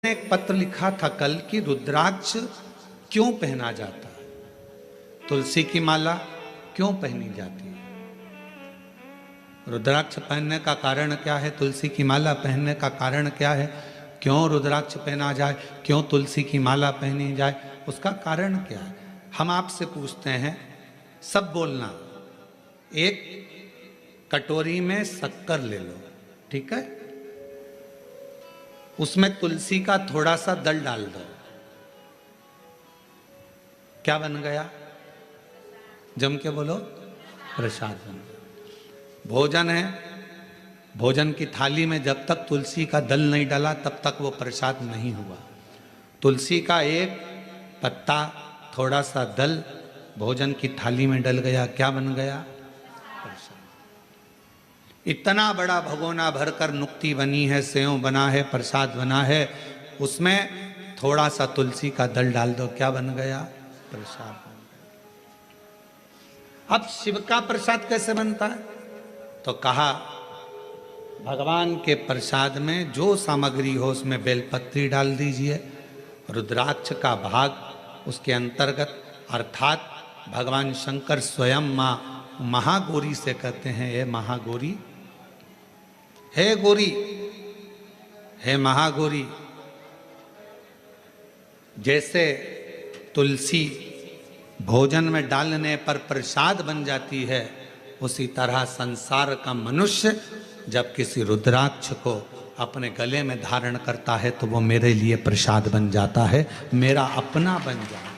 ने एक पत्र लिखा था कल कि रुद्राक्ष क्यों पहना जाता है, तुलसी की माला क्यों पहनी जाती है। रुद्राक्ष पहनने का कारण क्या है, तुलसी की माला पहनने का कारण क्या है, क्यों रुद्राक्ष पहना जाए, क्यों तुलसी की माला पहनी जाए, उसका कारण क्या है। हम आपसे पूछते हैं, सब बोलना। एक कटोरी में शक्कर ले लो, ठीक है, उसमें तुलसी का थोड़ा सा दल डाल दो, क्या बन गया, जम के बोलो, प्रसाद बन गया। भोजन है, भोजन की थाली में जब तक तुलसी का दल नहीं डाला तब तक वो प्रसाद नहीं हुआ। तुलसी का एक पत्ता, थोड़ा सा दल भोजन की थाली में डल गया, क्या बन गया, प्रसाद। इतना बड़ा भगोना भरकर नुक्ति बनी है, सेव बना है, प्रसाद बना है, उसमें थोड़ा सा तुलसी का दल डाल दो, क्या बन गया, प्रसाद बन गया। अब शिव का प्रसाद कैसे बनता है, तो कहा भगवान के प्रसाद में जो सामग्री हो उसमें बेलपत्री डाल दीजिए, रुद्राक्ष का भाग उसके अंतर्गत, अर्थात भगवान शंकर स्वयं मां महागौरी से कहते हैं, ये महागौरी, हे गौरी, हे महागौरी। जैसे तुलसी भोजन में डालने पर प्रसाद बन जाती है, उसी तरह संसार का मनुष्य जब किसी रुद्राक्ष को अपने गले में धारण करता है तो वो मेरे लिए प्रसाद बन जाता है, मेरा अपना बन जाता है,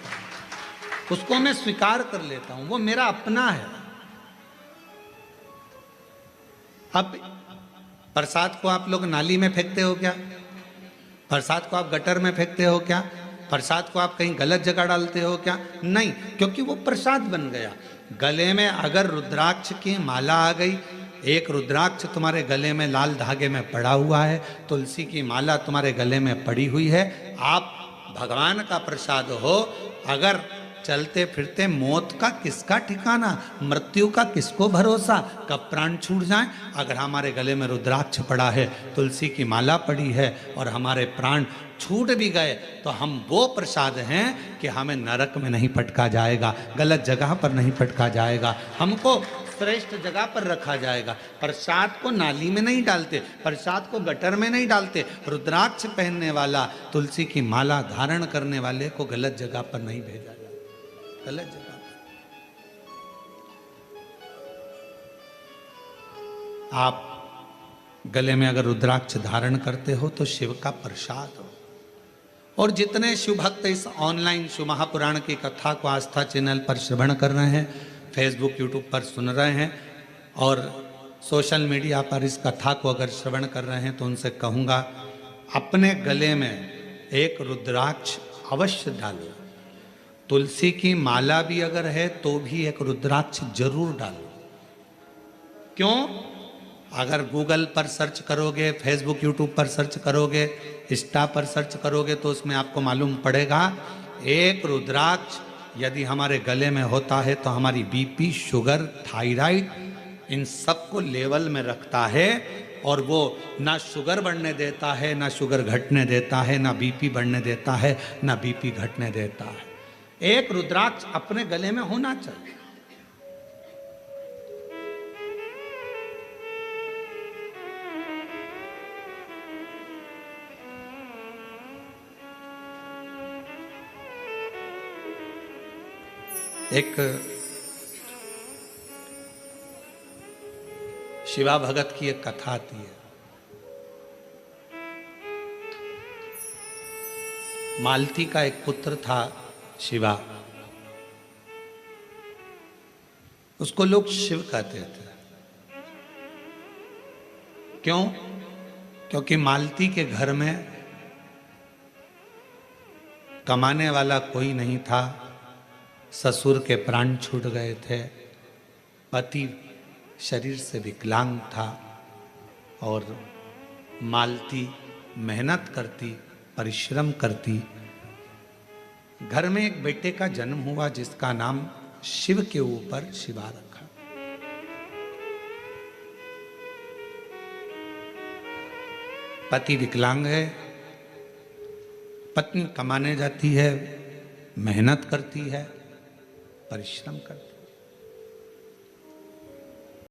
उसको मैं स्वीकार कर लेता हूं, वो मेरा अपना है। अब प्रसाद को आप लोग नाली में फेंकते हो क्या, प्रसाद को आप गटर में फेंकते हो क्या, प्रसाद को आप कहीं गलत जगह डालते हो क्या, नहीं, क्योंकि वो प्रसाद बन गया। गले में अगर रुद्राक्ष की माला आ गई, एक रुद्राक्ष तुम्हारे गले में लाल धागे में पड़ा हुआ है, तुलसी की माला तुम्हारे गले में पड़ी हुई है, आप भगवान का प्रसाद हो। अगर चलते फिरते मौत का किसका ठिकाना, मृत्यु का किसको भरोसा, कब प्राण छूट जाए। अगर हमारे गले में रुद्राक्ष पड़ा है, तुलसी की माला पड़ी है और हमारे प्राण छूट भी गए तो हम वो प्रसाद हैं कि हमें नरक में नहीं पटका जाएगा, गलत जगह पर नहीं पटका जाएगा, हमको श्रेष्ठ जगह पर रखा जाएगा। प्रसाद को नाली में नहीं डालते, प्रसाद को गटर में नहीं डालते, रुद्राक्ष पहनने वाला, तुलसी की माला धारण करने वाले को गलत जगह पर नहीं भेजा जाता, गलत जगह पर। आप गले में अगर रुद्राक्ष धारण करते हो तो शिव का प्रसाद हो। और जितने शिव भक्त इस ऑनलाइन शिव महापुराण की कथा को आस्था चैनल पर श्रवण कर रहे हैं, फेसबुक यूट्यूब पर सुन रहे हैं और सोशल मीडिया पर इस कथा को अगर श्रवण कर रहे हैं, तो उनसे कहूँगा अपने गले में एक रुद्राक्ष अवश्य डालो। तुलसी की माला भी अगर है तो भी एक रुद्राक्ष जरूर डालो। क्यों? अगर गूगल पर सर्च करोगे, फेसबुक यूट्यूब पर सर्च करोगे, इंस्टा पर सर्च करोगे तो उसमें आपको मालूम पड़ेगा, एक रुद्राक्ष यदि हमारे गले में होता है तो हमारी बीपी, शुगर, थायराइड, इन सब को लेवल में रखता है और वो ना शुगर बढ़ने देता है, ना शुगर घटने देता है, ना बीपी बढ़ने देता है, ना बीपी घटने देता है। एक रुद्राक्ष अपने गले में होना चाहिए। एक शिवा भगत की एक कथा आती है। मालती का एक पुत्र था शिवा, उसको लोग शिव कहते थे। क्यों? क्योंकि मालती के घर में कमाने वाला कोई नहीं था, ससुर के प्राण छूट गए थे, पति शरीर से विकलांग था और मालती मेहनत करती, परिश्रम करती। घर में एक बेटे का जन्म हुआ जिसका नाम शिव के ऊपर शिवा रखा। पति विकलांग है, पत्नी कमाने जाती है, मेहनत करती है, परिश्रम करती है।